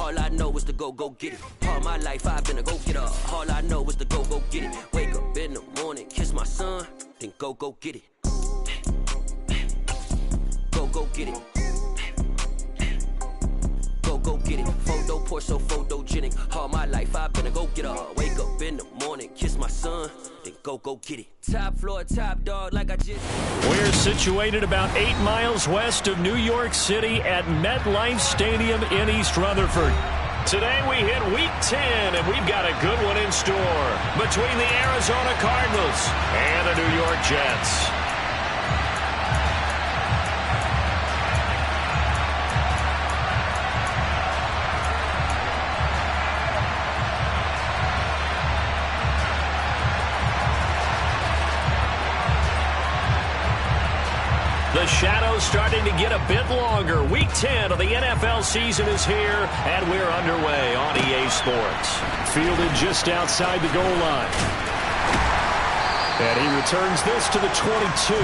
All I know is to go get it. All my life I've been a go-getter. All I know is to go get it. Wake up in the morning, kiss my son, then go get it. Go get it. Go get it. Photo poor, so photogenic. All my life I've been a go-getter. Wake up in the morning, kiss my son, then go get it. Top floor, top dog, like I just... We're situated about 8 miles west of New York City at MetLife Stadium in East Rutherford. Today we hit Week 10, and we've got a good one in store between the Arizona Cardinals and the New York Jets. The shadow's starting to get a bit longer. Week 10 of the NFL season is here, and we're underway on EA Sports. Fielded just outside the goal line. And he returns this to the 22.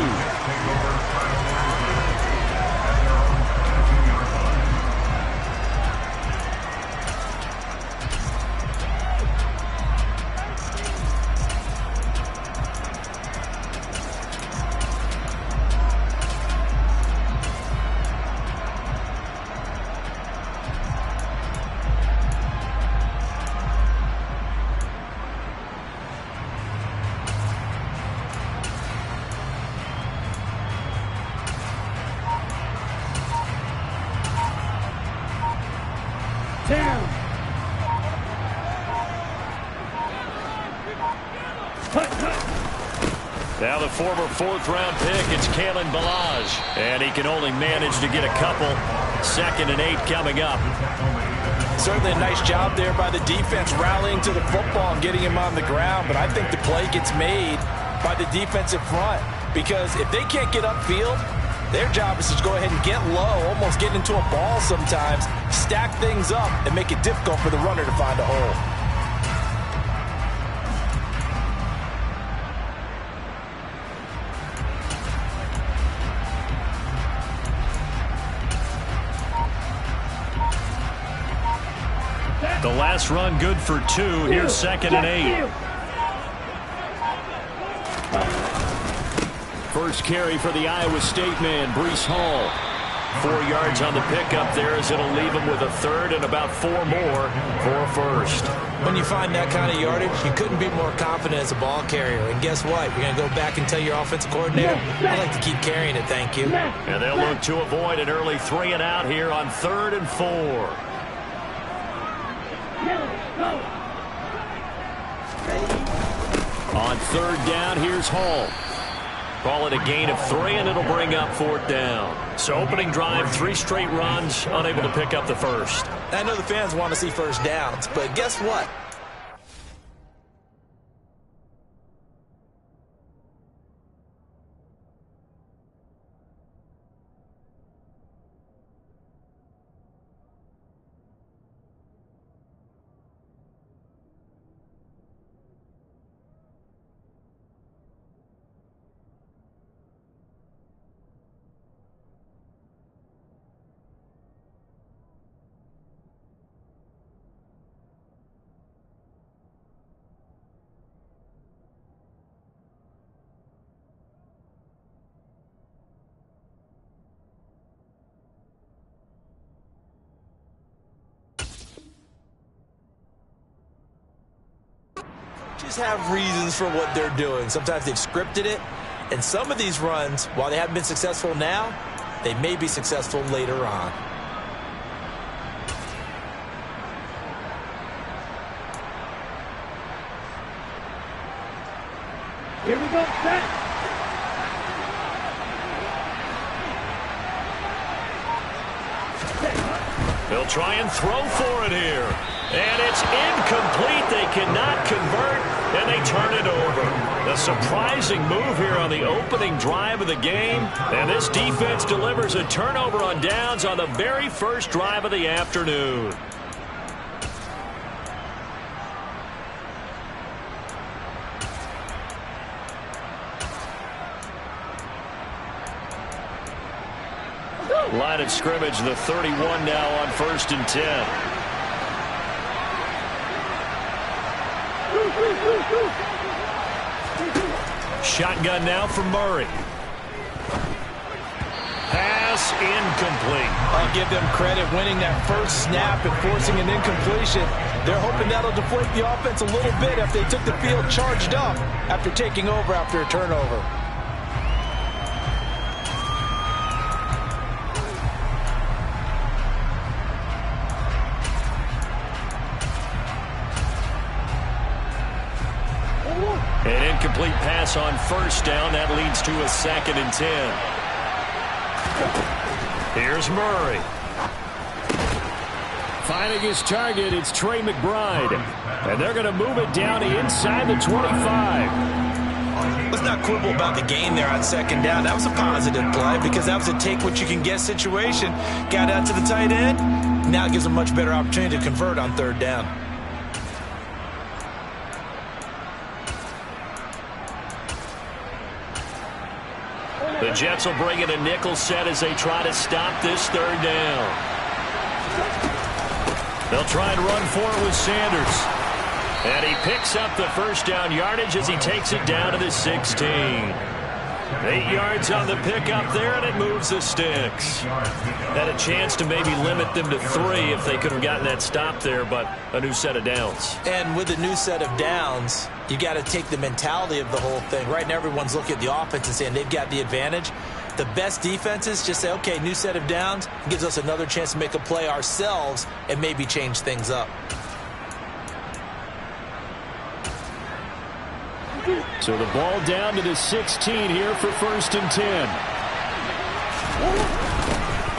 Now the former fourth-round pick, it's Kalen Ballage. And he can only manage to get a couple. 2nd and 8 coming up. Certainly a nice job there by the defense rallying to the football and getting him on the ground. But I think the play gets made by the defensive front. Because if they can't get upfield, their job is to go ahead and get low, almost get into a ball sometimes, stack things up, and make it difficult for the runner to find a hole. The last run good for 2. Here's 2nd and 8. First carry for the Iowa State man, Breece Hall. 4 yards on the pickup there as it'll leave him with a third and about 4 more for a first. When you find that kind of yardage, you couldn't be more confident as a ball carrier. And guess what? You're going to go back and tell your offensive coordinator, I'd like to keep carrying it, thank you. And they'll look to avoid an early 3 and out here on 3rd and 4. On 3rd down, here's Hall. Call it a gain of 3, and it'll bring up 4th down. So opening drive, 3 straight runs, unable to pick up the first. I know the fans want to see first downs, but guess what? Coaches have reasons for what they're doing. Sometimes they've scripted it, and some of these runs, while they haven't been successful now, they may be successful later on. Here we go, set. They'll try and throw for it here. And it's incomplete. They cannot convert, and they turn it over. A surprising move here on the opening drive of the game. And this defense delivers a turnover on downs on the very first drive of the afternoon. Line of scrimmage, the 31 now on 1st and 10. Shotgun now from Murray. Pass incomplete. I'll give them credit winning that first snap and forcing an incompletion. They're hoping that'll deflate the offense a little bit after they took the field charged up after taking over after a turnover. An incomplete pass on first down. That leads to a 2nd and 10. Here's Murray. Finding his target, it's Trey McBride. And they're going to move it down inside the 25. Let's not quibble about the gain there on 2nd down. That was a positive play because that was a take-what-you-can-get situation. Got out to the tight end. Now it gives them a much better opportunity to convert on 3rd down. The Jets will bring in a nickel set as they try to stop this 3rd down. They'll try and run for it with Sanders. And he picks up the first down yardage as he takes it down to the 16. 8 yards on the pickup there, and it moves the sticks. Had a chance to maybe limit them to 3 if they could have gotten that stop there, but a new set of downs. And with a new set of downs, you got to take the mentality of the whole thing. Right now, everyone's looking at the offense and saying they've got the advantage. The best defenses just say, okay, new set of downs. It gives us another chance to make a play ourselves and maybe change things up. So the ball down to the 16 here for 1st and 10.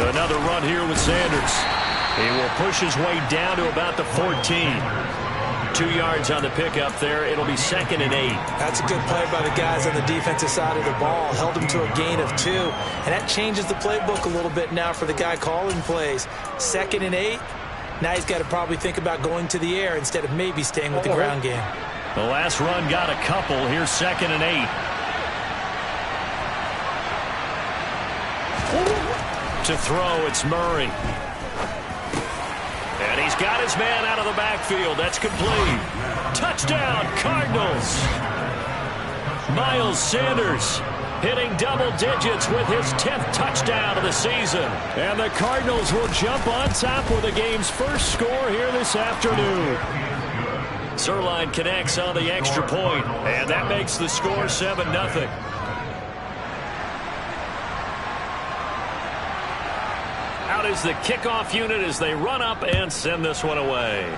Another run here with Sanders. He will push his way down to about the 14. 2 yards on the pickup there. It'll be 2nd and 8. That's a good play by the guys on the defensive side of the ball. Held him to a gain of 2. And that changes the playbook a little bit now for the guy calling plays. 2nd and 8. Now he's got to probably think about going to the air instead of maybe staying with the ground game. The last run got a couple. Here's 2nd and 8. To throw, it's Murray. And he's got his man out of the backfield. That's complete. Touchdown, Cardinals. Miles Sanders hitting double digits with his 10th touchdown of the season. And the Cardinals will jump on top with the game's first score here this afternoon. Zerline connects on the extra point, and that makes the score 7-0. Out is the kickoff unit as they run up and send this one away.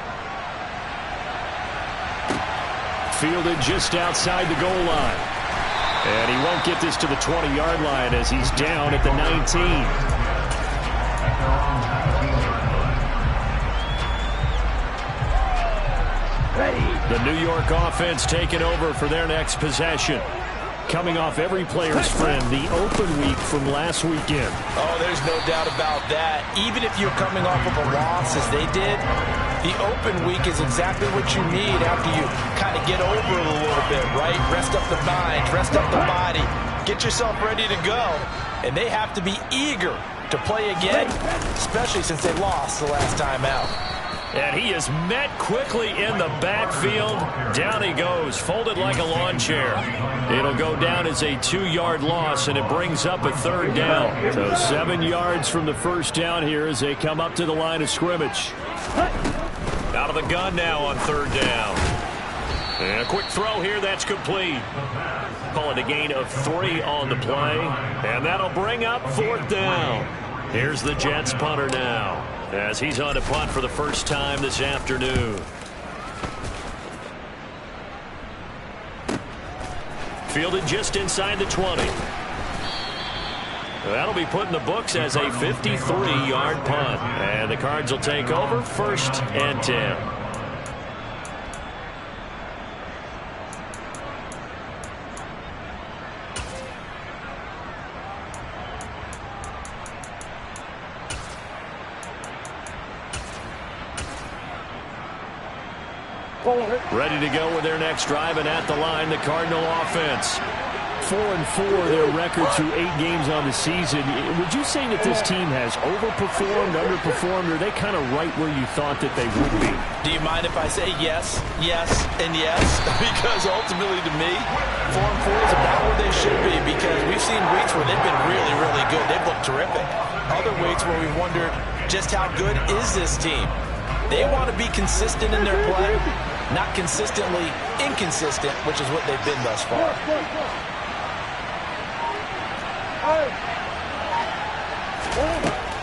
Fielded just outside the goal line. And he won't get this to the 20-yard line as he's down at the 19. The New York offense taking over for their next possession. Coming off every player's friend, the open week from last weekend. Oh, there's no doubt about that. Even if you're coming off of a loss as they did, the open week is exactly what you need after you kind of get over it a little bit, right? Rest up the mind, rest up the body, get yourself ready to go. And they have to be eager to play again, especially since they lost the last time out. And he is met quickly in the backfield. Down he goes, folded like a lawn chair. It'll go down as a 2-yard loss, and it brings up a 3rd down. So 7 yards from the first down here as they come up to the line of scrimmage. Out of the gun now on 3rd down. And a quick throw here, that's complete. Call it a gain of 3 on the play. And that'll bring up 4th down. Here's the Jets punter now, as he's on to punt for the first time this afternoon. Fielded just inside the 20. That'll be put in the books as a 53-yard punt. And the Cards will take over 1st and 10. Ready to go with their next drive, and at the line, the Cardinal offense. 4-4 their record through 8 games on the season. Would you say that this team has overperformed, underperformed, or are they kind of right where you thought that they would be? Do you mind if I say yes, yes, and yes? Because ultimately to me, 4-4 is about where they should be, because we've seen weeks where they've been really, really good. They've looked terrific. Other weeks where we wondered just how good is this team. They want to be consistent in their play, not consistently inconsistent, which is what they've been thus far.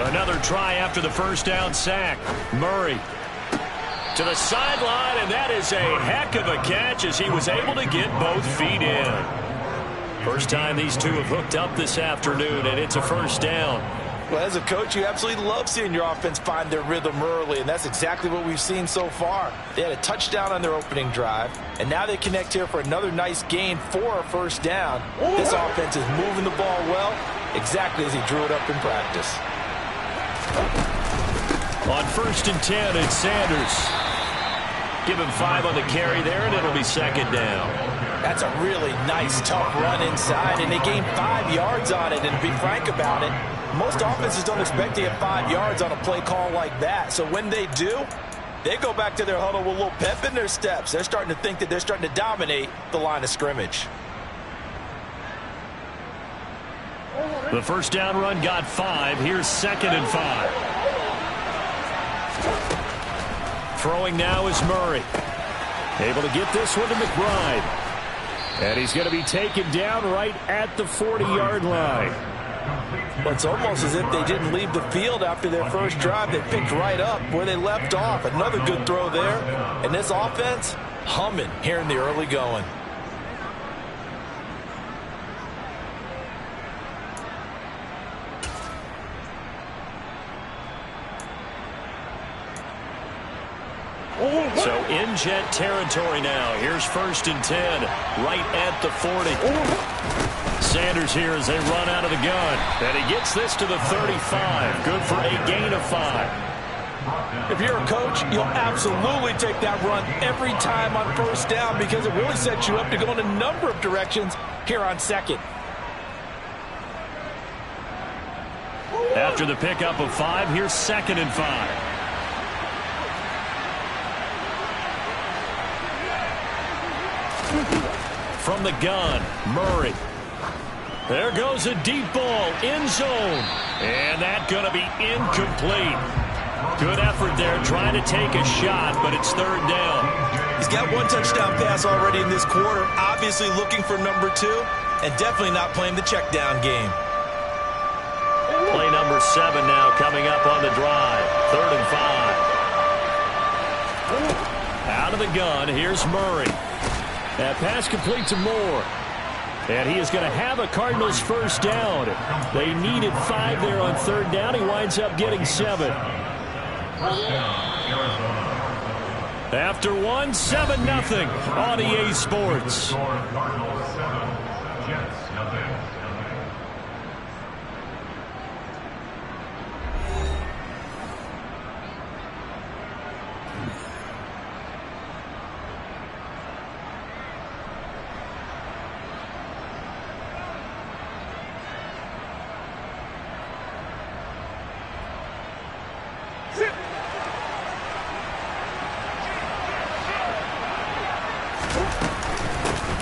Another try after the first down sack. Murray to the sideline, and that is a heck of a catch as he was able to get both feet in. First time these two have hooked up this afternoon, and it's a first down. Well, as a coach, you absolutely love seeing your offense find their rhythm early, and that's exactly what we've seen so far. They had a touchdown on their opening drive, and now they connect here for another nice gain for a first down. This offense is moving the ball well, exactly as he drew it up in practice. On 1st and 10, it's Sanders. Give him 5 on the carry there, and it'll be second down. That's a really nice, tough run inside, and they gained 5 yards on it, and to be frank about it, most offenses don't expect to get 5 yards on a play call like that. So when they do, they go back to their huddle with a little pep in their steps. They're starting to think that they're starting to dominate the line of scrimmage. The first down run got 5. Here's 2nd and 5. Throwing now is Murray. Able to get this one to McBride. And he's going to be taken down right at the 40-yard line. Well, it's almost as if they didn't leave the field after their first drive. They picked right up where they left off. Another good throw there. And this offense, humming here in the early going. So in Jet territory now. Here's 1st and 10, right at the 40. Sanders here as they run out of the gun. And he gets this to the 35. Good for a gain of 5. If you're a coach, you'll absolutely take that run every time on first down because it really sets you up to go in a number of directions here on 2nd. After the pickup of 5, here's 2nd and 5. From the gun, Murray. There goes a deep ball, end zone. And that's going to be incomplete. Good effort there, trying to take a shot, but it's 3rd down. He's got 1 touchdown pass already in this quarter, obviously looking for number 2, and definitely not playing the check down game. Play number 7 now coming up on the drive. 3rd and 5. Out of the gun, here's Murray. That pass complete to Moore. And he is going to have a Cardinals first down. They needed 5 there on 3rd down. He winds up getting 7. After 1, 7-0 on EA Sports.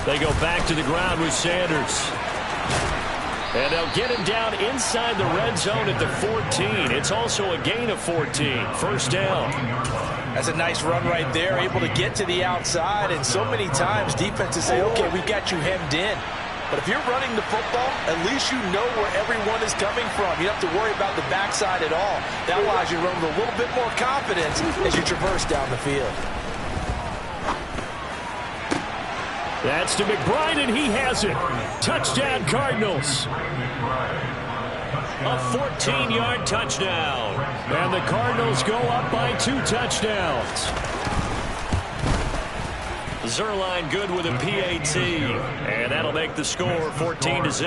They go back to the ground with Sanders. And they'll get him down inside the red zone at the 14. It's also a gain of 14. First down. That's a nice run right there, able to get to the outside. And so many times defenses say, okay, we've got you hemmed in. But if you're running the football, at least you know where everyone is coming from. You don't have to worry about the backside at all. That allows you to run with a little bit more confidence as you traverse down the field. That's to McBride, and he has it. Touchdown, Cardinals. A 14-yard touchdown. And the Cardinals go up by 2 touchdowns. Zerline good with a PAT. And that'll make the score 14-0.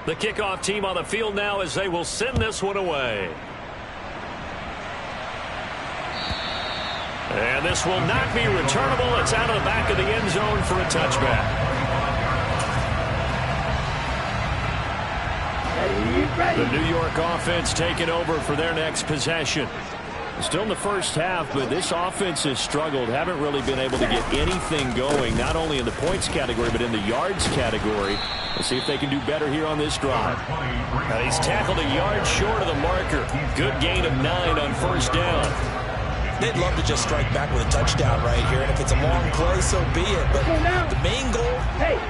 The kickoff team on the field now as they will send this one away. And this will not be returnable. It's out of the back of the end zone for a touchback. The New York offense taking over for their next possession. Still in the first half, but this offense has struggled. Haven't really been able to get anything going, not only in the points category, but in the yards category. Let's see if they can do better here on this drive. Now he's tackled a yard short of the marker. Good gain of 9 on first down. They'd love to just strike back with a touchdown right here, and if it's a long play, so be it. But the main goal,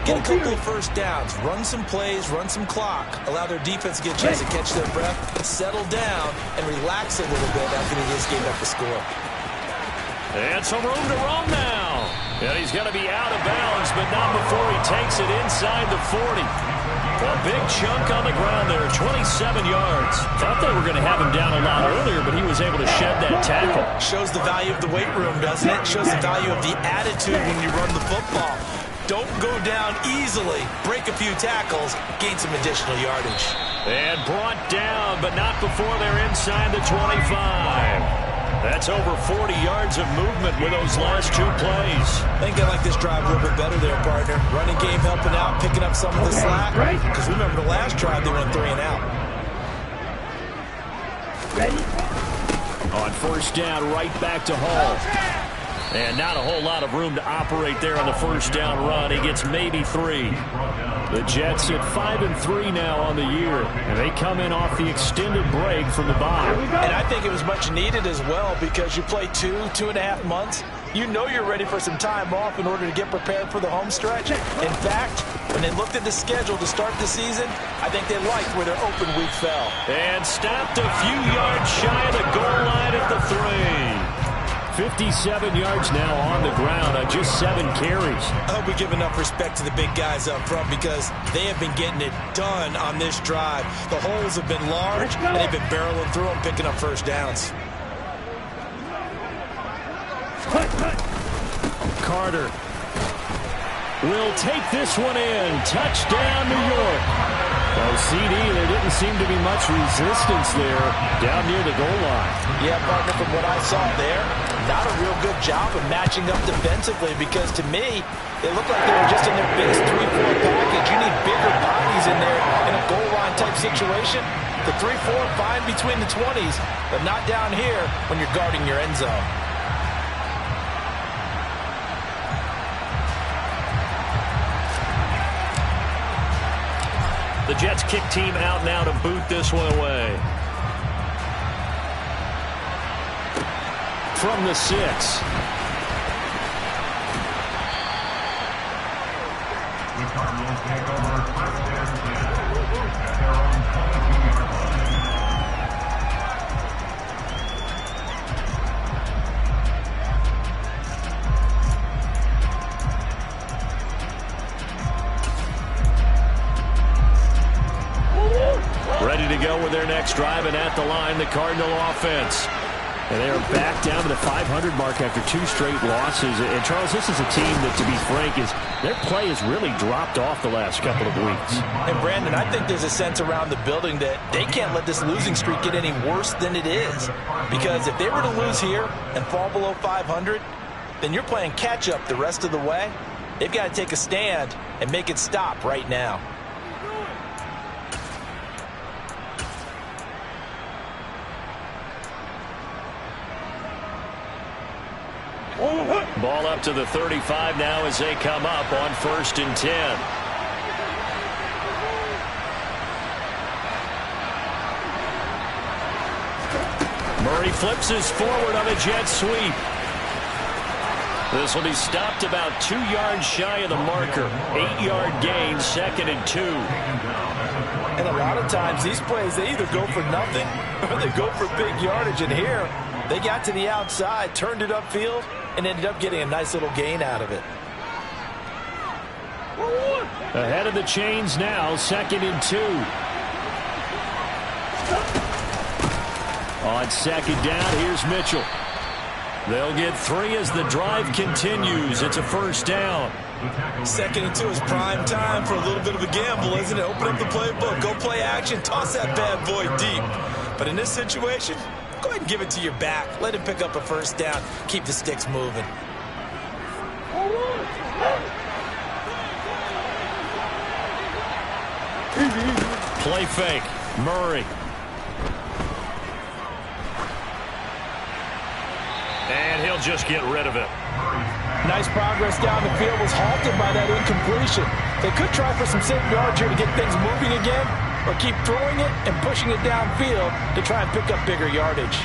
get a couple of first downs, run some plays, run some clock, allow their defense to get a chance to catch their breath, settle down, and relax a little bit after they just gave up the score. And some room to roam now. And he's going to be out of bounds, but not before he takes it inside the 40. A big chunk on the ground there, 27 yards. Thought they were going to have him down a lot earlier, but he was able to shed that tackle. Shows the value of the weight room, doesn't it? Shows the value of the attitude when you run the football. Don't go down easily. Break a few tackles, gain some additional yardage. And brought down, but not before they're inside the 25. That's over 40 yards of movement with those last 2 plays. I think they like this drive a little bit better there, partner. Running game helping out, picking up some of the slack. Because remember the last drive, they went 3 and out. On first down, right back to Hall. And not a whole lot of room to operate there on the first down run. He gets maybe 3. The Jets at 5-3 now on the year, and they come in off the extended break from the bye. And I think it was much needed as well, because you play 2.5 months. You know you're ready for some time off in order to get prepared for the home stretch. In fact, when they looked at the schedule to start the season, I think they liked where their open week fell. And stopped a few yards shy of the goal line at the 3. 57 yards now on the ground on just 7 carries. I hope we give enough respect to the big guys up front, because they have been getting it done on this drive. The holes have been large, and they've been barreling through them, picking up first downs. Carter will take this one in. Touchdown, New York. Oh, CD, there didn't seem to be much resistance there down near the goal line. Yeah, partner, from what I saw there, not a real good job of matching up defensively, because to me, it looked like they were just in their biggest 3-4 package. You need bigger bodies in there in a goal line type situation. The 3-4 fine between the 20s, but not down here when you're guarding your end zone. The Jets kick team out now to boot this one away. From the 6. The Cardinals take over first and 10 at their own 22-yard line. Ready to go with their next drive, and at the line, the Cardinal offense. And they are back down to the 500 mark after 2 straight losses. And, Charles, this is a team that, to be frank, their play has really dropped off the last couple of weeks. And, Brandon, I think there's a sense around the building that they can't let this losing streak get any worse than it is. Because if they were to lose here and fall below 500, then you're playing catch-up the rest of the way. They've got to take a stand and make it stop right now. Ball up to the 35 now as they come up on 1st and 10. Murray flips his forward on a jet sweep. This will be stopped about 2 yards shy of the marker. 8-yard gain, 2nd and 2. And a lot of times these plays, they either go for nothing or they go for big yardage. And here, they got to the outside, turned it upfield, and ended up getting a nice little gain out of it. Ahead of the chains now, 2nd and 2. On 2nd down, here's Mitchell. They'll get 3 as the drive continues. It's a 1st down. 2nd and 2 is prime time for a little bit of a gamble, isn't it? Open up the playbook, go play action, toss that bad boy deep. But in this situation, go ahead and give it to your back. Let him pick up a first down. Keep the sticks moving. Play fake. Murray. And he'll just get rid of it. Nice progress down the field was halted by that incompletion. They could try for some safe yards here to get things moving again, or keep throwing it and pushing it downfield to try and pick up bigger yardage.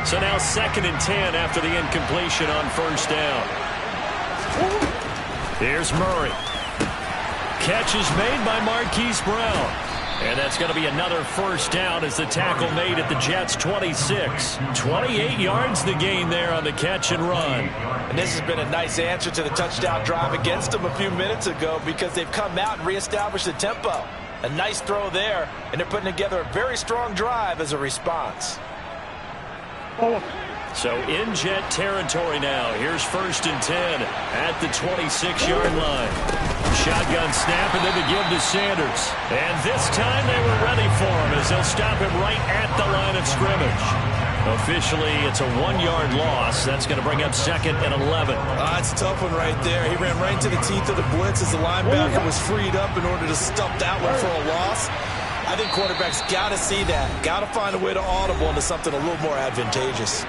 So now 2nd and 10 after the incompletion on first down. Here's Murray. Catch is made by Marquise Brown. And that's going to be another first down as the tackle made at the Jets' 26. 28 yards the gain there on the catch and run. And this has been a nice answer to the touchdown drive against them a few minutes ago because they've come out and reestablished the tempo. A nice throw there, and they're putting together a very strong drive as a response. So in Jet territory now. Here's 1st and 10 at the 26-yard line. Shotgun snap and then the give to Sanders. And this time they were ready for him as they'll stop him right at the line of scrimmage. Officially, it's a 1-yard loss. That's going to bring up 2nd and 11. That's a tough one right there. He ran right into the teeth of the blitz as the linebacker was freed up in order to stop that one for a loss. I think quarterbacks got to see that. Got to find a way to audible into something a little more advantageous.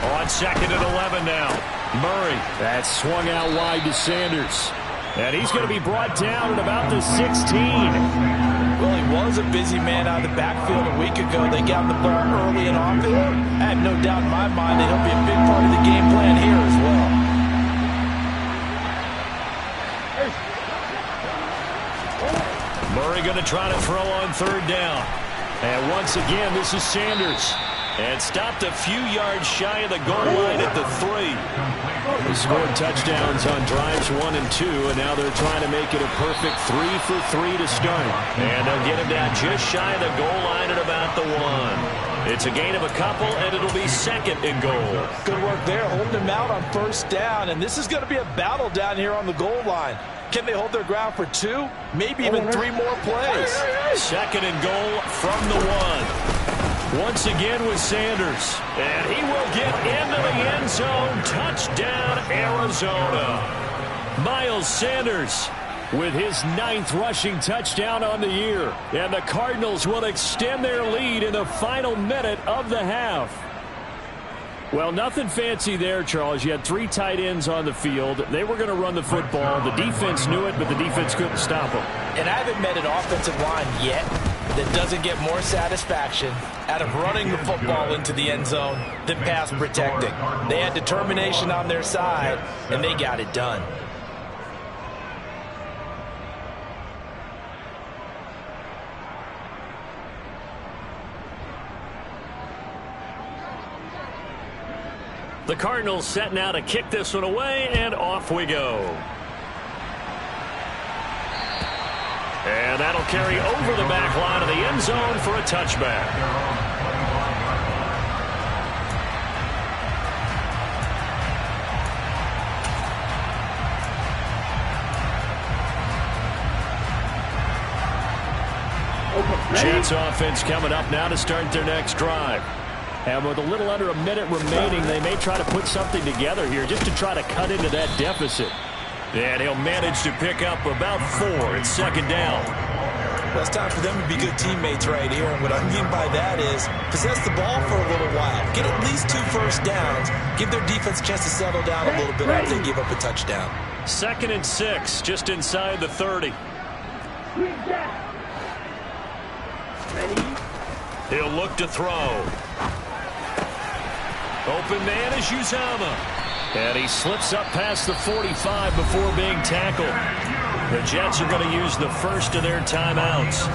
On 2nd and 11 now. Murray. That swung out wide to Sanders. And he's going to be brought down at about the 16. Well, he was a busy man out of the backfield a week ago. They got the ball early and often. I have no doubt in my mind that he'll be a big part of the game plan here as well. Murray going to try to throw on 3rd down. And once again, this is Sanders. And stopped a few yards shy of the goal line at the 3. They scored touchdowns on drives 1 and 2, and now they're trying to make it a perfect 3 for 3 to start. And they'll get him down just shy of the goal line at about the 1. It's a gain of a couple, and it'll be 2nd and goal. Good work there, holding him out on 1st down, and this is going to be a battle down here on the goal line. Can they hold their ground for 2, maybe even 3 more plays? 2nd and goal from the 1. Once again with Sanders. And he will get into the end zone. Touchdown, Arizona. Miles Sanders with his 9th rushing touchdown on the year. And the Cardinals will extend their lead in the final minute of the half. Well, nothing fancy there, Charles. You had 3 tight ends on the field. They were going to run the football. The defense knew it, but the defense couldn't stop them. And I haven't met an offensive line yet that doesn't get more satisfaction out of running the football into the end zone than pass protecting. They had determination on their side, and they got it done. The Cardinals set now to kick this one away, and off we go. And that'll carry over the back line of the end zone for a touchback. Jets offense coming up now to start their next drive. And with a little under a minute remaining, they may try to put something together here just to try to cut into that deficit. And he'll manage to pick up about 4 at 2nd down. Well, it's time for them to be good teammates right here. And what I mean by that is possess the ball for a little while. Get at least 2 first downs. Give their defense a chance to settle down a little bit after they give up a touchdown. 2nd and 6, just inside the 30. He'll look to throw. Open man is Uzama. And he slips up past the 45 before being tackled. The Jets are going to use the first of their timeouts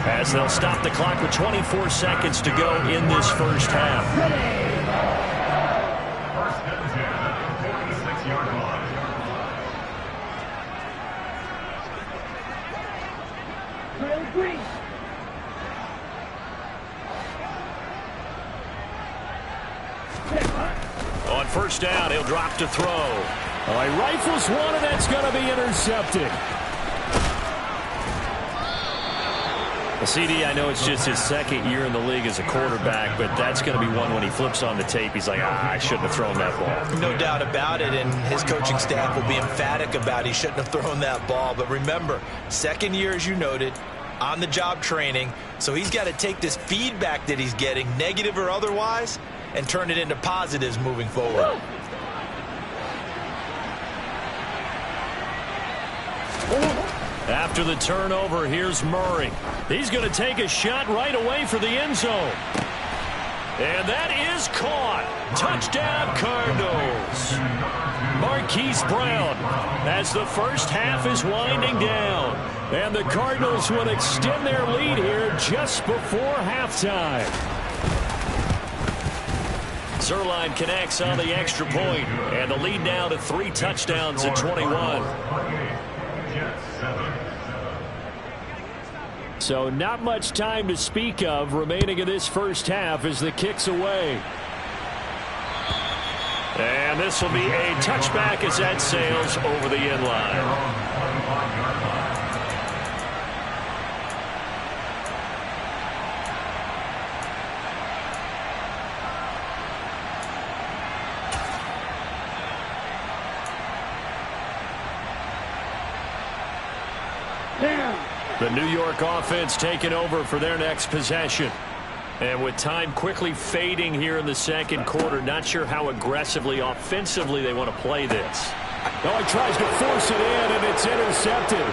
as they'll stop the clock with 24 seconds to go in this first half. first down. He'll drop to throw. All right, rifles one, and that's going to be intercepted. Well, CD, I know it's just his second year in the league as a quarterback, but that's going to be one when he flips on the tape. He's like, I shouldn't have thrown that ball. No doubt about it, and his coaching staff will be emphatic about he shouldn't have thrown that ball. But remember, second year, as you noted, on-the-job training, so he's got to take this feedback that he's getting, negative or otherwise, and turn it into positives moving forward. After the turnover, here's Murray. He's going to take a shot right away for the end zone. And that is caught. Touchdown, Cardinals. Marquise Brown as the first half is winding down. And the Cardinals will extend their lead here just before halftime. Zerline connects on the extra point, and the lead now to 3 touchdowns at 21. So not much time to speak of remaining in this first half as the kick's away. And this will be a touchback as that sails over the end line. The New York offense taking over for their next possession. And with time quickly fading here in the second quarter, not sure how aggressively, offensively they want to play this. Oh, he tries to force it in, and it's intercepted.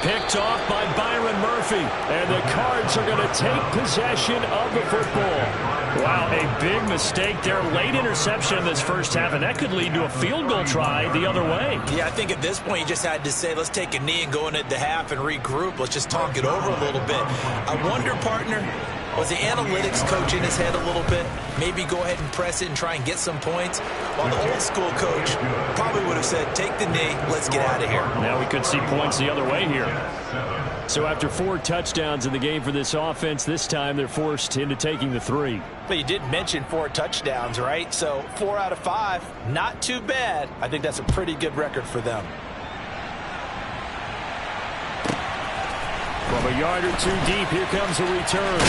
Picked off by Byron Murphy. And the Cards are going to take possession of the football. Wow, a big mistake there. Late interception in this first half, and that could lead to a field goal try the other way. Yeah, I think at this point you just had to say, let's take a knee and go into the half and regroup. Let's just talk it over a little bit. I wonder, partner, was the analytics coach in his head a little bit? Maybe go ahead and press it and try and get some points? While the old school coach probably would have said, take the knee, let's get out of here. Now we could see points the other way here. So after 4 touchdowns in the game for this offense, this time they're forced into taking the 3. But you did mention 4 touchdowns, right? So 4 out of 5, not too bad. I think that's a pretty good record for them. From a yard or 2 deep, here comes a return.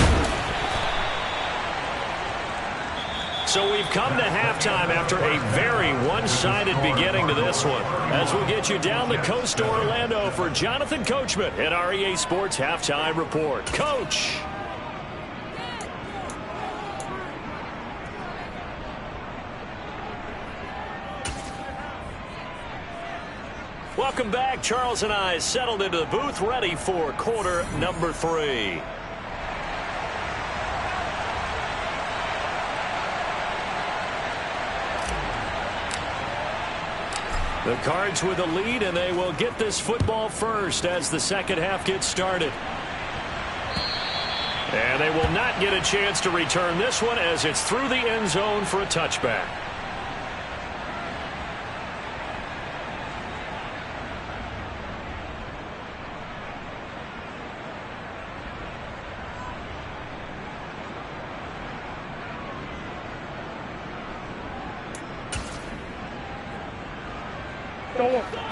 So we've come to halftime after a very one-sided beginning to this one. As we get you down the coast to Orlando for Jonathan Coachman at our EA Sports Halftime Report. Coach! Welcome back. Charles and I settled into the booth, ready for quarter number 3. The Cards with the lead, and they will get this football first as the second half gets started. And they will not get a chance to return this one as it's through the end zone for a touchback.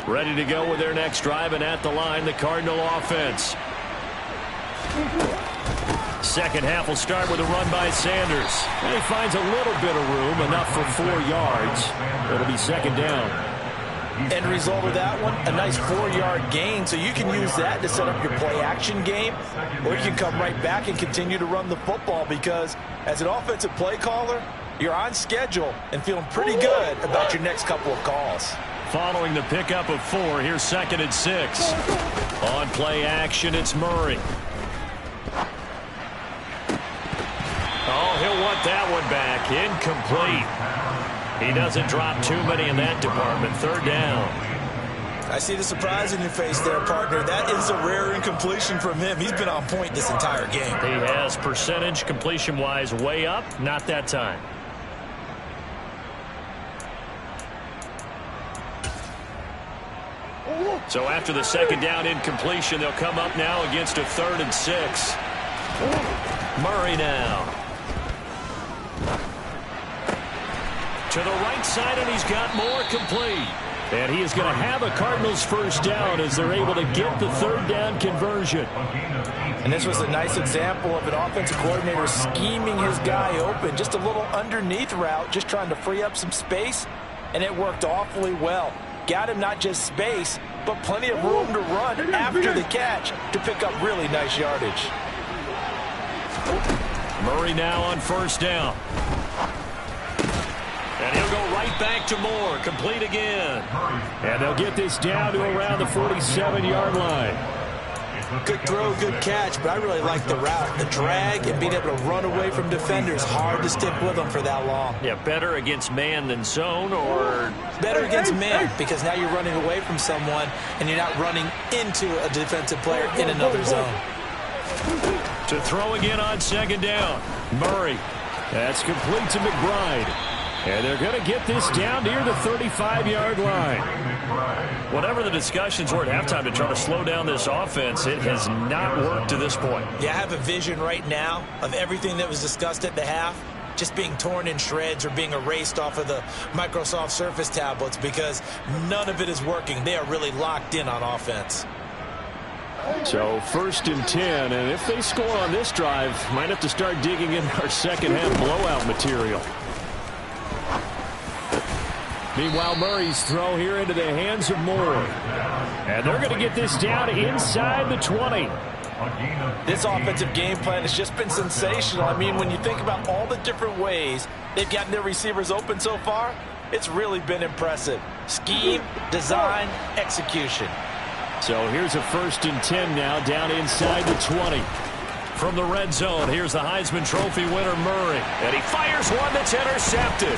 Ready to go with their next drive, and at the line, the Cardinal offense. Second half will start with a run by Sanders. And he finds a little bit of room, enough for 4 yards. It'll be second down. End result of that one, a nice 4-yard gain, so you can use that to set up your play-action game, or you can come right back and continue to run the football because as an offensive play caller, you're on schedule and feeling pretty good about your next couple of calls. Following the pickup of 4, here's second and 6. On play action, it's Murray. Oh, he'll want that one back. Incomplete. He doesn't drop too many in that department. Third down. I see the surprise in your face there, partner. That is a rare incompletion from him. He's been on point this entire game. He has percentage completion-wise way up. Not that time. So after the second down incompletion, they'll come up now against a 3rd and 6. Murray now. To the right side, and he's got more, complete. And he is going to have a Cardinals first down as they're able to get the third down conversion. And this was a nice example of an offensive coordinator scheming his guy open. Just a little underneath route, just trying to free up some space, and it worked awfully well. Got him not just space, but plenty of room to run after the catch to pick up really nice yardage. Murray now on first down. And he'll go right back to Moore, complete again. And they'll get this down to around the 47-yard line. Good throw, good catch, but I really like the route. The drag and being able to run away from defenders, hard to stick with them for that long. Yeah, better against man than zone, or? Better against man, because now you're running away from someone and you're not running into a defensive player in another zone. To throw again on second down. Murray. That's complete to McBride. And they're going to get this down near the 35-yard line. Whatever the discussions were at halftime to try to slow down this offense, it has not worked to this point. Yeah, I have a vision right now of everything that was discussed at the half just being torn in shreds or being erased off of the Microsoft Surface tablets because none of it is working. They are really locked in on offense. So 1st and 10, and if they score on this drive, might have to start digging in our second-half blowout material. Meanwhile, Murray's throw here into the hands of Moore. And they're going to get this down inside the 20. This offensive game plan has just been sensational. I mean, when you think about all the different ways they've gotten their receivers open so far, it's really been impressive. Scheme, design, execution. So here's a 1st and 10 now down inside the 20. From the red zone, here's the Heisman Trophy winner, Murray. And he fires one that's intercepted.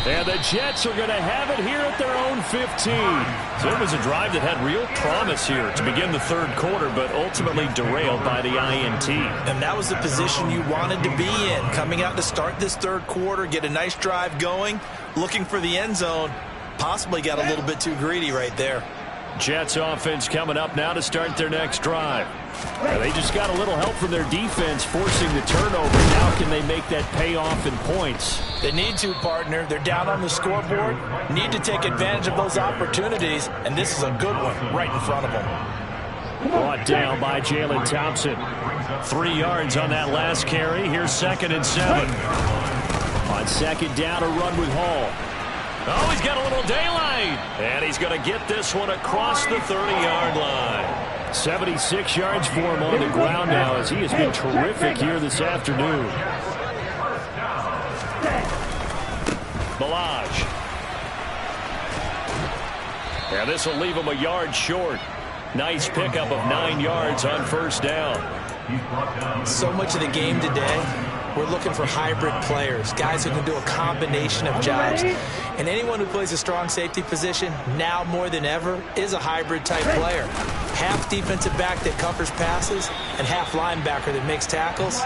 And the Jets are going to have it here at their own 15. So it was a drive that had real promise here to begin the third quarter, but ultimately derailed by the INT. And that was the position you wanted to be in. Coming out to start this third quarter, get a nice drive going, looking for the end zone. Possibly got a little bit too greedy right there. Jets offense coming up now to start their next drive. They just got a little help from their defense forcing the turnover. Now can they make that pay off in points? They need to, partner. They're down on the scoreboard. Need to take advantage of those opportunities, and this is a good one right in front of them. Brought down by Jalen Thompson. 3 yards on that last carry. Here's 2nd and 7. On second down, a run with Hall. Oh, he's got a little daylight. And he's going to get this one across the 30-yard line. 76 yards for him on the ground now as he has been terrific here this afternoon. Balaj. And this will leave him a yard short. Nice pickup of 9 yards on first down. So much of the game today, we're looking for hybrid players, guys who can do a combination of jobs. And anyone who plays a strong safety position, now more than ever, is a hybrid type player. Half defensive back that covers passes and half linebacker that makes tackles.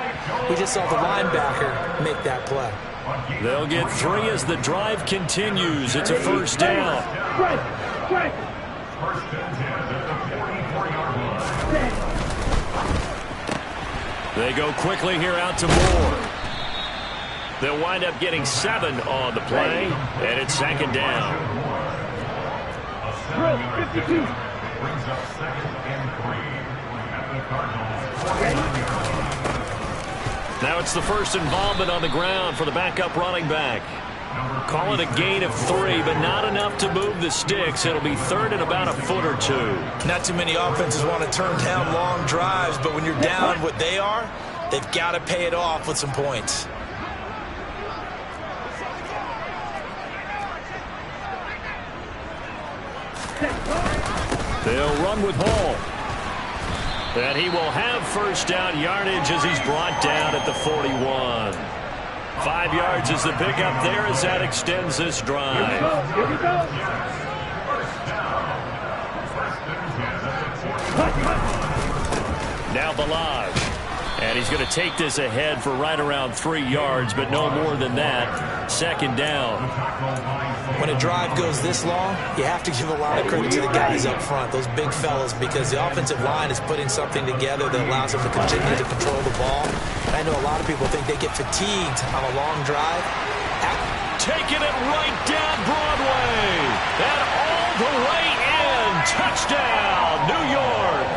We just saw the linebacker make that play. They'll get 3 as the drive continues. It's a first down. They go quickly here out to Moore. They'll wind up getting 7 on the play, and it's 2nd down. Now it's the first involvement on the ground for the backup running back. Call it a gain of 3, but not enough to move the sticks. It'll be 3rd and about a foot or 2. Not too many offenses want to turn down long drives, but when you're down what they are, they've got to pay it off with some points. They'll run with Hall. And he will have first down yardage as he's brought down at the 41. 5 yards is the pickup there as that extends this drive. Here we go. Now Balaj. And he's going to take this ahead for right around 3 yards, but no more than that. 2nd down. When a drive goes this long, you have to give a lot of credit to the guys up front, those big fellas, because the offensive line is putting something together that allows them to continue to control the ball. And I know a lot of people think they get fatigued on a long drive. taking it right down Broadway. And all the way in. Touchdown, New York.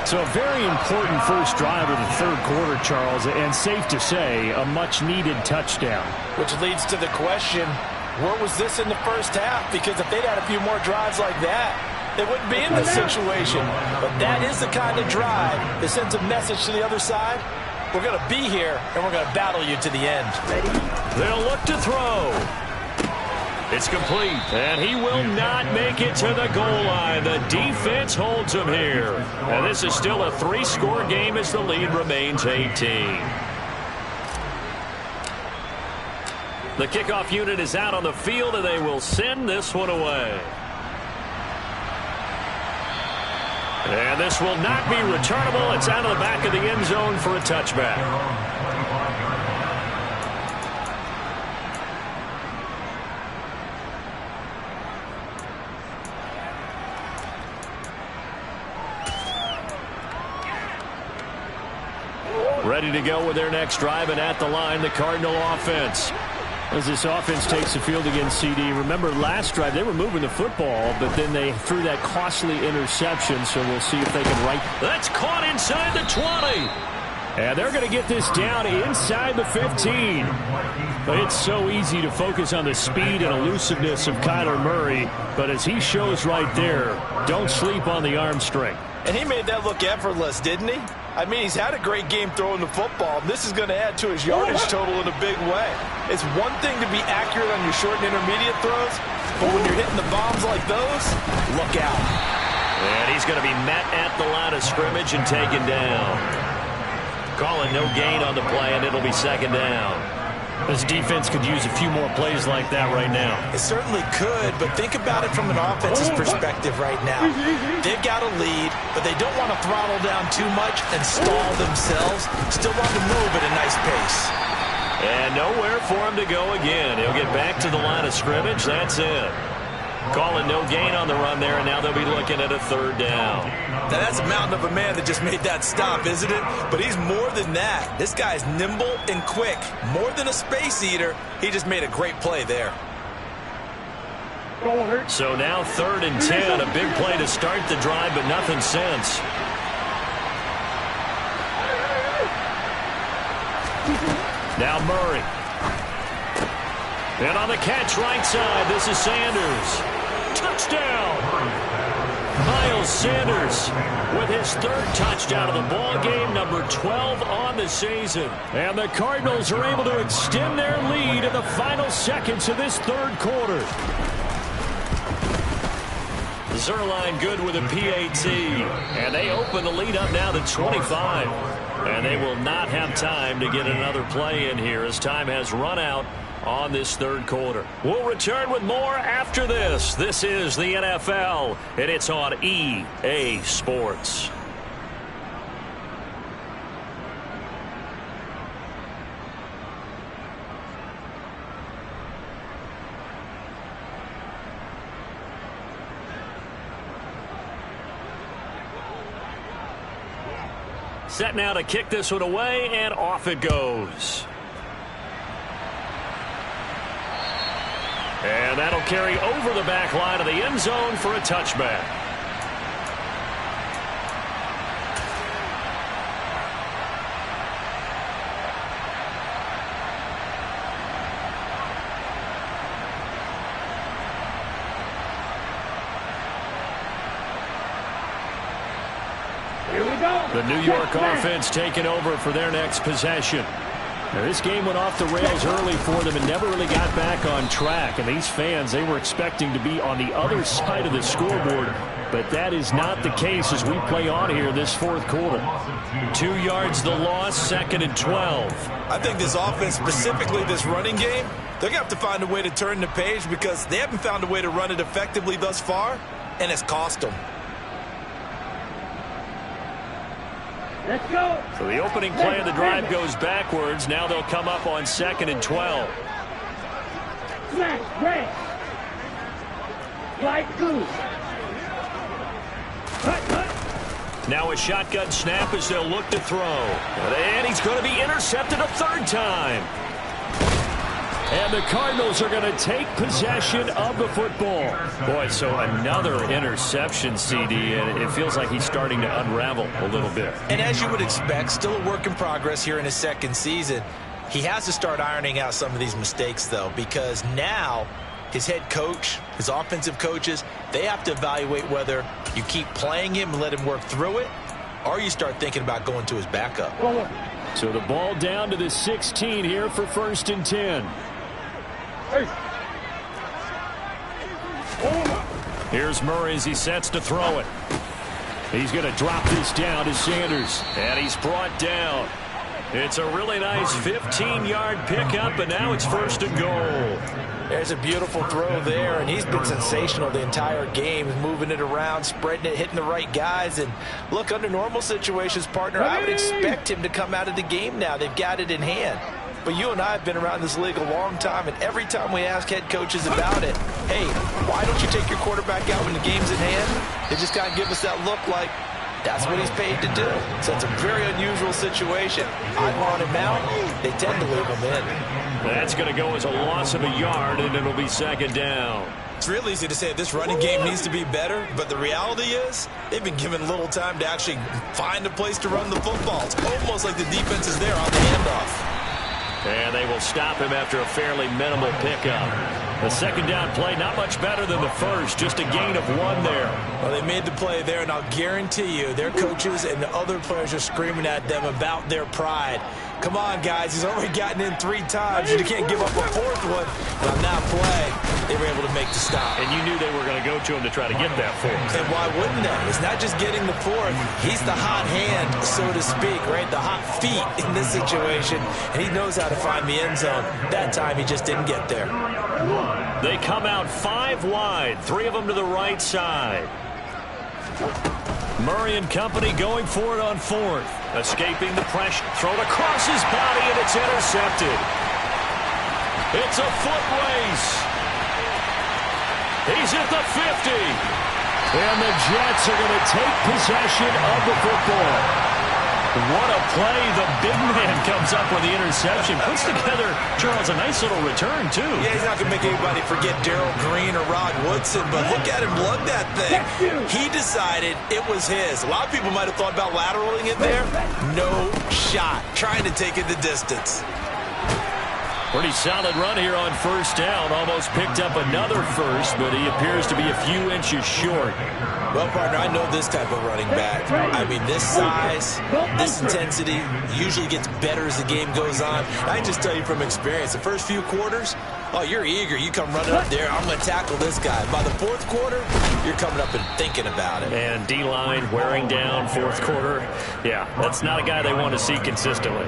So a very important first drive of the third quarter, Charles, and safe to say, a much-needed touchdown. Which leads to the question, where was this in the first half? Because if they'd had a few more drives like that, they wouldn't be in this situation. But that is the kind of drive that sends a message to the other side. We're going to be here, and we're going to battle you to the end. They'll look to throw. It's complete, and he will not make it to the goal line. The defense holds him here. And this is still a 3-score game as the lead remains 18. The kickoff unit is out on the field, and they will send this one away. And this will not be returnable. It's out of the back of the end zone for a touchback. Ready to go with their next drive, and at the line, the Cardinal offense. As this offense takes the field against CD, remember last drive they were moving the football, but then they threw that costly interception, so we'll see if they can right. That's caught inside the 20. And they're going to get this down inside the 15. But it's so easy to focus on the speed and elusiveness of Kyler Murray, but as he shows right there, don't sleep on the arm strength. And he made that look effortless, didn't he? I mean, he's had a great game throwing the football. This is going to add to his yardage total in a big way. It's one thing to be accurate on your short and intermediate throws, but when you're hitting the bombs like those, look out. And he's going to be met at the line of scrimmage and taken down. Calling no gain on the play, and it'll be second down. This defense could use a few more plays like that right now. It certainly could, but think about it from an offense's perspective right now. They've got a lead, but they don't want to throttle down too much and stall themselves. Still want to move at a nice pace. And nowhere for him to go again. He'll get back to the line of scrimmage. That's it. Calling no gain on the run there, and now they'll be looking at a third down. Now that's a mountain of a man that just made that stop, isn't it? But he's more than that. This guy's nimble and quick. More than a space eater, he just made a great play there. So now 3rd and 10, a big play to start the drive, but nothing since. Now Murray. And on the catch right side, this is Sanders. Touchdown! Miles Sanders with his 3rd touchdown of the ball game, number 12 on the season. And the Cardinals are able to extend their lead in the final seconds of this 3rd quarter. Zerline good with a PAT. And they open the lead up now to 25. And they will not have time to get another play in here as time has run out on this 3rd quarter. We'll return with more after this. This is the NFL, and it's on EA Sports. Set now to kick this one away, and off it goes. And that'll carry over the back line of the end zone for a touchback. Here we go. The New York offense taking over for their next possession. Now, this game went off the rails early for them and never really got back on track. And these fans, they were expecting to be on the other side of the scoreboard. But that is not the case as we play on here this 4th quarter. 2 yards the loss, 2nd and 12. I think this offense, specifically this running game, they're going to have to find a way to turn the page because they haven't found a way to run it effectively thus far, and it's cost them. Let's go. So the opening play of the drive goes backwards. Now they'll come up on 2nd and 12. Smash, break. Slide through. Cut. Now a shotgun snap as they'll look to throw. And he's going to be intercepted a 3rd time. And the Cardinals are going to take possession of the football. Boy, so another interception, CD, and it feels like he's starting to unravel a little bit. And as you would expect, still a work in progress here in his second season. He has to start ironing out some of these mistakes, though, because now his head coach, his offensive coaches, they have to evaluate whether you keep playing him and let him work through it, or you start thinking about going to his backup. So the ball down to the 16 here for 1st and 10. Here's Murray as he sets to throw it. He's going to drop this down to Sanders. And he's brought down. It's a really nice 15-yard pickup, and now it's 1st and goal. There's a beautiful throw there, and he's been sensational the entire game. He's moving it around, spreading it, hitting the right guys. And look, under normal situations, partner, I would expect him to come out of the game now. They've got it in hand. But you and I have been around this league a long time, and every time we ask head coaches about it, hey, why don't you take your quarterback out when the game's in hand? They just kind of give us that look like that's what he's paid to do. So it's a very unusual situation. I want him out. They tend to leave him in. That's going to go as a loss of a yard, and it'll be 2nd down. It's real easy to say this running game needs to be better, but the reality is they've been given little time to actually find a place to run the football. It's almost like the defense is there on the handoff. And they will stop him after a fairly minimal pickup. The 2nd down play, not much better than the first, just a gain of 1 there. Well, they made the play there, and I'll guarantee you their coaches and the other players are screaming at them about their pride. Come on, guys. He's already gotten in 3 times. You can't give up a 4th one. But on that play, they were able to make the stop. And you knew they were going to go to him to try to get that 4th. And why wouldn't they? It's not just getting the 4th. He's the hot hand, so to speak, right? The hot feet in this situation. And he knows how to find the end zone. That time, he just didn't get there. They come out 5 wide, 3 of them to the right side. Murray and company going for it on 4th. Escaping the pressure. Thrown across his body, and it's intercepted. It's a foot race. He's at the 50. And the Jets are going to take possession of the football. What a play. The big man comes up with the interception. Puts together, Charles, a nice little return, too. Yeah, he's not going to make anybody forget Darrell Green or Rod Woodson, but look at him lug that thing. He decided it was his. A lot of people might have thought about lateraling it there. No shot. Trying to take it the distance. Pretty solid run here on 1st down. Almost picked up another first, but he appears to be a few inches short. Well, partner, I know this type of running back. I mean, this size, this intensity usually gets better as the game goes on. I can just tell you from experience, the first few quarters, oh, you're eager. You come running up there, I'm going to tackle this guy. By the 4th quarter, you're coming up and thinking about it. And D-line wearing down 4th quarter. Yeah, that's not a guy they want to see consistently.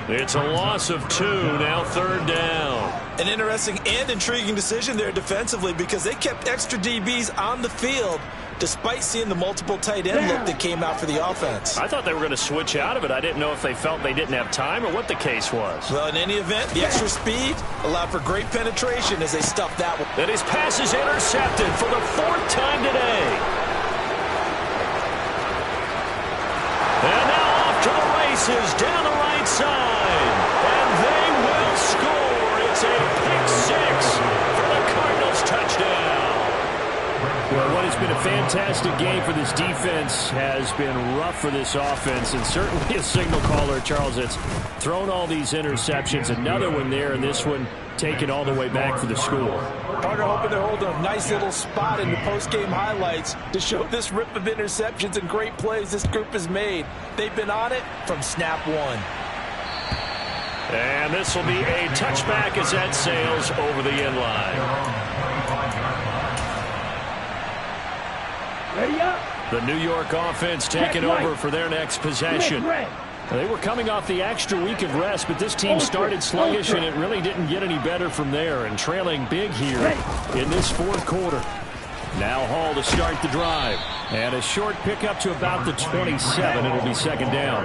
It's a loss of 2, now 3rd down. An interesting and intriguing decision there defensively because they kept extra DBs on the field despite seeing the multiple tight end look that came out for the offense. I thought they were going to switch out of it. I didn't know if they felt they didn't have time or what the case was. Well, in any event, the extra speed allowed for great penetration as they stuffed that one. And his pass is intercepted for the 4th time today. And now off to the races down the right side. And they will score. It's a pick 6 for the Cardinals touchdown. Well, what has been a fantastic game for this defense has been rough for this offense, and certainly a signal caller, Charles, that's thrown all these interceptions. Another one there, and this one taken all the way back for the score. Partner hoping they're holding a nice little spot in the post-game highlights to show this rip of interceptions and great plays this group has made. They've been on it from snap 1. And this will be a touchback as that sails over the end line. Ready up. The New York offense taking over for their next possession. They were coming off the extra week of rest, but this team started sluggish, and it really didn't get any better from there, and trailing big here in this 4th quarter. Now Hall to start the drive, and a short pickup to about the 27. It'll be 2nd down.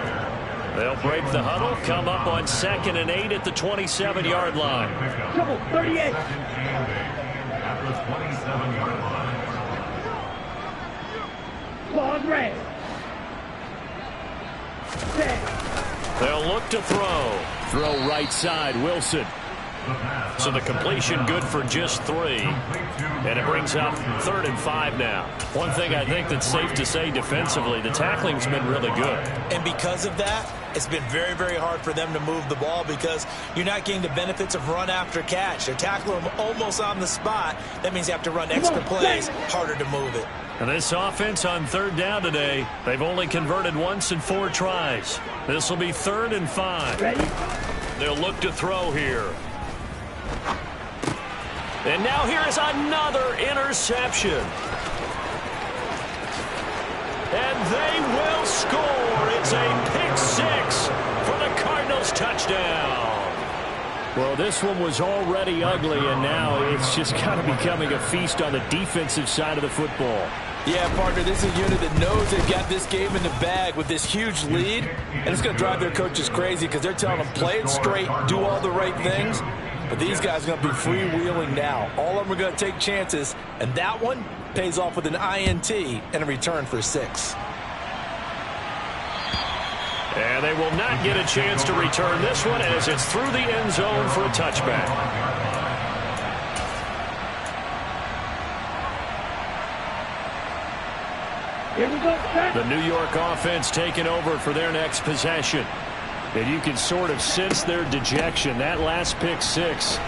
They'll break the huddle, come up on 2nd and 8 at the 27-yard line. Trouble, 38. At the 27-yard line. Ball red. They'll look to throw. Throw right side, Wilson. So the completion good for just 3. And it brings up 3rd and 5 now. One thing I think that's safe to say defensively, the tackling's been really good. And because of that, it's been very, very hard for them to move the ball because you're not getting the benefits of run after catch. They're tackling them almost on the spot. That means you have to run extra plays, harder to move it. And this offense on 3rd down today, they've only converted once in 4 tries. This will be 3rd and 5. Ready? They'll look to throw here. And now here is another interception. And they will score. It's a pick-6 for the Cardinals touchdown. Well, this one was already ugly, and now it's just kind of becoming a feast on the defensive side of the football. Yeah, partner, this is a unit that knows they've got this game in the bag with this huge lead, and it's going to drive their coaches crazy because they're telling them play it straight, do all the right things, but these guys are going to be freewheeling now. All of them are going to take chances, and that one pays off with an INT and a return for 6. And they will not get a chance to return this one as it's through the end zone for a touchback. Here we go, set. The New York offense taking over for their next possession. And you can sort of sense their dejection. That last pick-6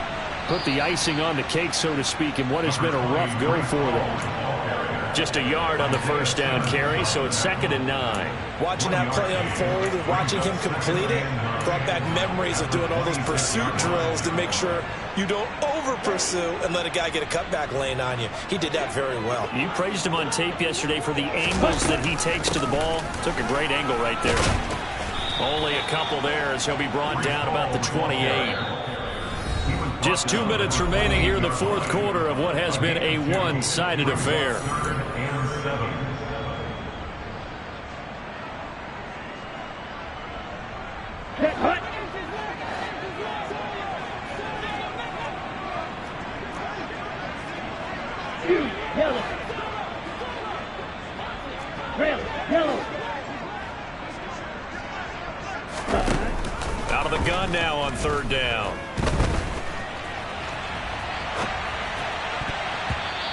put the icing on the cake, so to speak, in what has been a rough go for them. Just a yard on the 1st down carry, so it's 2nd and 9. Watching that play unfold and watching him complete it brought back memories of doing all those pursuit drills to make sure you don't over-pursue and let a guy get a cutback lane on you. He did that very well. You praised him on tape yesterday for the angles that he takes to the ball. Took a great angle right there. Only a couple there as he'll be brought down about the 28. Just 2 minutes remaining here in the 4th quarter of what has been a one-sided affair. Set, hut. Shoot, yellow. Trail, yellow. Out of the gun now on 3rd down.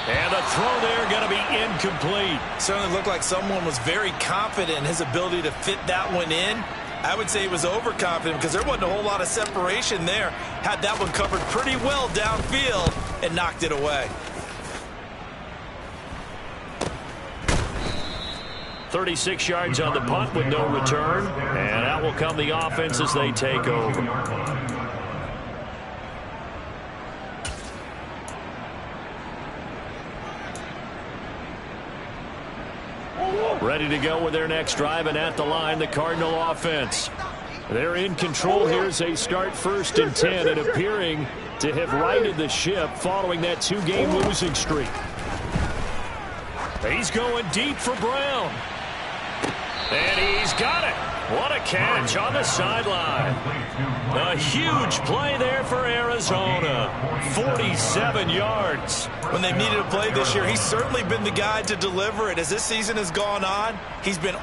And the throw there going to be incomplete. Certainly looked like someone was very confident in his ability to fit that one in. I would say he was overconfident because there wasn't a whole lot of separation there. Had that one covered pretty well downfield and knocked it away. 36 yards on the punt with no return. And out will come the offense as they take over. Ready to go with their next drive, and at the line, the Cardinal offense. They're in control here as they start 1st and 10 and appearing to have righted the ship following that 2-game losing streak. He's going deep for Brown. And he's got it. What a catch on the sideline. A huge play there for Arizona. 47 yards. When they've needed a play this year, he's certainly been the guy to deliver it. As this season has gone on, he's been